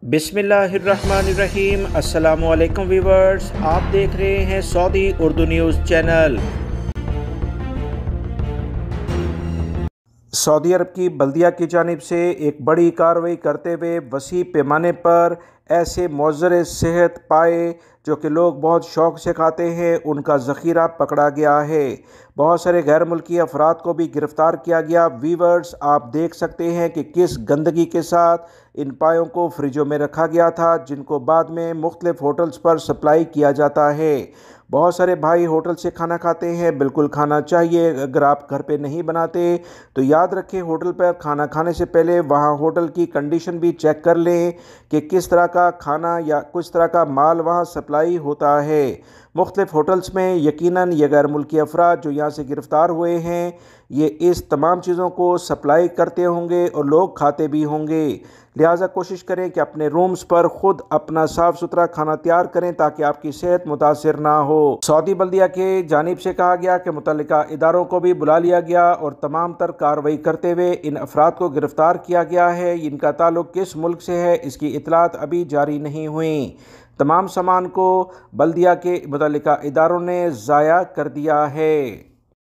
बिस्मिल्लाहिर्रहमानिर्रहीम। अस्सलाम वालेकुम व्यूवर्स, आप देख रहे हैं Saudi Urdu news channel. Saudi अरब की बल्दिया की जानिब से एक बड़ी कार्रवाई करते हुए वसी पैमाने पर ऐसे मुअज़्ज़र सेहत पाए जो कि लोग बहुत शौक़ से खाते हैं, उनका ज़ख़ीरा पकड़ा गया है। बहुत सारे गैर मुल्की अफराद को भी गिरफ़्तार किया गया। वीवर्स, आप देख सकते हैं कि किस गंदगी के साथ इन पायों को फ्रिजों में रखा गया था, जिनको बाद में मुख्तलिफ़ होटल्स पर सप्लाई किया जाता है। बहुत सारे भाई होटल से खाना खाते हैं, बिल्कुल खाना चाहिए। अगर आप घर पे नहीं बनाते तो याद रखें, होटल पर खाना खाने से पहले वहाँ होटल की कंडीशन भी चेक कर लें कि किस तरह का खाना या किस तरह का माल वहाँ सप्लाई होता है। मुख्तलिफ़ होटल्स में यकीनन ये गैर मुल्की अफराद जो यहाँ से गिरफ़्तार हुए हैं, ये इस तमाम चीज़ों को सप्लाई करते होंगे और लोग खाते भी होंगे। लिहाजा कोशिश करें कि अपने रूम्स पर ख़ुद अपना साफ़ सुथरा खाना तैयार करें ताकि आपकी सेहत मुतासिर ना हो। सऊदी बल्दिया के जानिब से कहा गया कि मुतल्लिका इदारों को भी बुला लिया गया और तमाम तर कार्रवाई करते हुए इन अफराद को गिरफ़्तार किया गया है। इनका ताल्लुक़ किस मुल्क से है, इसकी इतलात अभी जारी नहीं हुई। तमाम सामान को बल्दिया के मुतल्लिका इदारों ने ज़ाया कर दिया है।